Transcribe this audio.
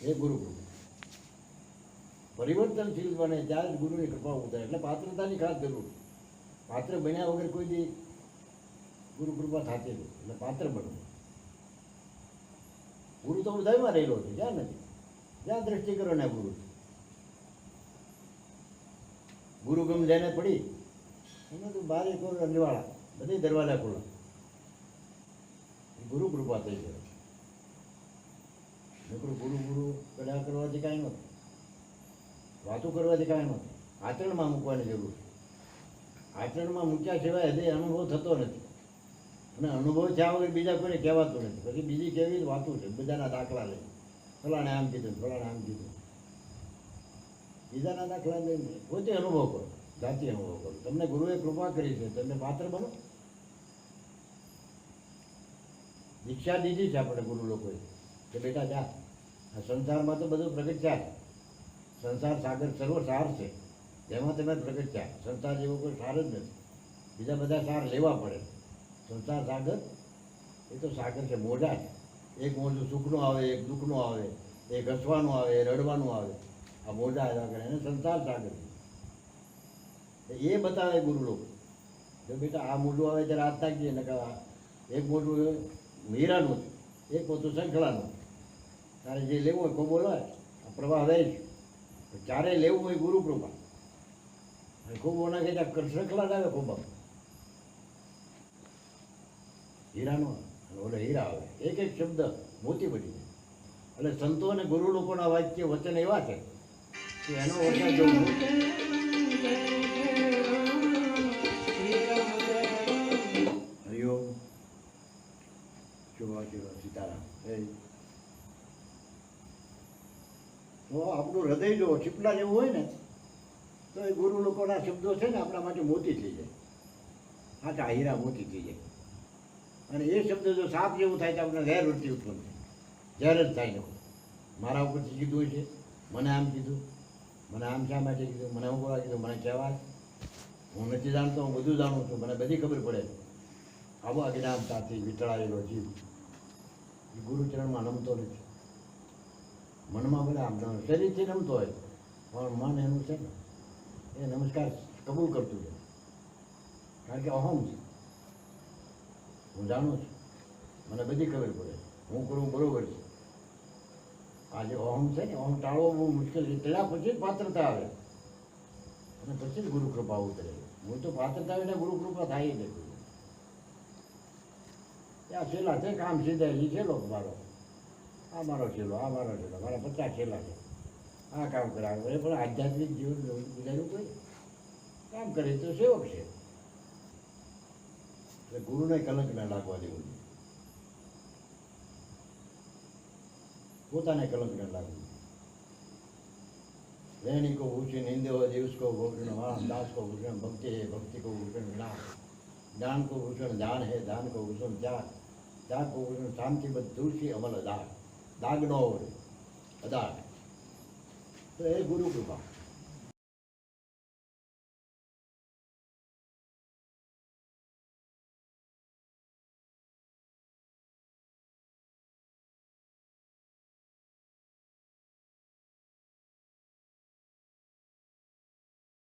એ ગુરુ કૃપા. પરિવર્તનશીલ બને ત્યારે જ ગુરુની કૃપા ઉતરે. એટલે પાત્રતાની ખાસ જરૂર. પાત્ર બન્યા વગર કોઈ દી ગુરુ કૃપા થતી નથી. એટલે પાત્ર બનવું. ગુરુ તો બધામાં રહેલો છે, ક્યાં નથી? જ્યાં દ્રષ્ટિ કરો ને ગુરુ છે. ગુરુ ગમ જેને પડી એને તો બારે કોઈ અંજવાળા, બધી દરવાજા ખુલ્લા. ગુરુ કૃપા થઈ જાય. નકરું ગુરુ ગુરુ કર્યા કરવાથી કાંઈ નથી. વાતો કરવાથી કાંઈ નથી. આચરણમાં મૂકવાની જરૂર છે. આચરણમાં મૂક્યા સિવાય હજી અનુભવ થતો નથી. અને અનુભવ થયા વગર બીજા કોઈને કહેવાતું નથી. પછી બીજી કેવી વાતો છે, બધાના દાખલા લઈ, ફલાણે આમ કીધું, ફલાણે આમ કીધું. બીજાના દાખલા લઈને પોતે અનુભવ કરો, જાતિ અનુભવ કરો. તમને ગુરુએ કૃપા કરી છે, તમને પાત્ર બનો. દીક્ષા દીધી છે આપણે ગુરુ લોકોએ કે બેટા જા, આ સંસારમાં તો બધું પ્રગટ્યા છે. સંસાર સાગર સર્વ સાર છે, જેમાં તમે પ્રગટ્યા. સંસાર જેવો કોઈ સાર જ નથી. બીજા બધા સાર લેવા પડે. સંસાર સાગર એ તો સાગર છે, મોઢા છે. એક મોઢું સુખનું આવે, એક દુઃખનું આવે, એક હસવાનું આવે, રડવાનું આવે. આ મોઢા આવ્યા કરે એને સંસાર સાગર છે. એ બતાવે ગુરુ લોકો. જો બેટા આ મોઢું આવે ત્યારે હાથ નાખીએ ને એક મોઢું હીરાનું છે, એક મોટું શંખલાનું. તારે જે લેવું હોય ખૂબ બોલાય, આ પ્રવાહ વહે છે. ચારે લેવું હોય ગુરુ કૃપા. અને ખૂબ નાખે ત્યાં શંખલા જ આવે ખૂબ હીરાનો, અને ઓલે હીરા આવે. એક એક શબ્દ મોતી પડી જાય. એટલે સંતો અને ગુરુ લોકોના વાક્ય વચન એવા છે કે એનો વચન જોવું. હરિઓમ. શુભાશીર્વાદ સીતારામ. તો આપણું હૃદય જો ચીપડા જેવું હોય ને તો એ ગુરુ લોકોના શબ્દો છે ને આપણા માટે મોતી થઈ જાય. આટા હીરા મોતી થઈ જાય. અને એ શબ્દ જો સાપ જેવું થાય તો આપણે ઝેર વૃત્તિ ઉત્પન્ન થાય. ઝેર જ થાય ને. મારા ઉપરથી કીધું છે, મને આમ કીધું, મને આમ શા માટે કીધું, મને હું બોલા કીધું, મને કહેવાય. હું નથી જાણતો, હું બધું જાણું છું, મને બધી ખબર પડે. આવો અજ્ઞાનતાથી વિટળાયેલો જીવ એ ગુરુચરણમાં નમતો નથી. મનમાં ભલે આમ શરીરથી નમતો હોય પણ મન એનું છે ને એ નમસ્કાર કબૂલ કરતું છે. કારણ કે અહમ છે. હું જાણું છું, મને બધી ખબર પડે, હું કરું બરોબર છે. આ જે અહમ છે ને, અહમ ટાળવો બહુ મુશ્કેલ છે. તેના પછી જ પાત્રતા આવે અને પછી જ ગુરુ કૃપા ઉતરે. હું તો પાત્રતા આવે ને ગુરુ કૃપા થાય જ નથી. ત્યાં છેલ્લા છે કામ સીધા એ છેલ્લો મારો, આ મારો છેલ્લો, આ મારો છેલ્લો, મારા 50 છેલ્લા છે. આ કામ કરાવે એ પણ આધ્યાત્મિક જીવન બીજાનું કોઈ કામ કરે તો સેવક છે. એટલે ગુરુને કલંક ના લાગવા દેવું, પોતાને કલંક ના લાગવું. રહેણી કો ભૂષણ હિન્દેવ દિવસ કો ભૂષણ વાણ દાસ કો ભૂષણ ભક્તિ હે ભક્તિ કો ભૂષણ જ્ઞાન જ્ઞાન કો ભૂષણ દાન હે દાન કો ભૂષણ ત્યાગ ત્યાગ કો ભૂષણ શાંતિ બધું અમલ અદાગ દાગ નો હોય અદાગ. તો એ ગુરુ કૃપા.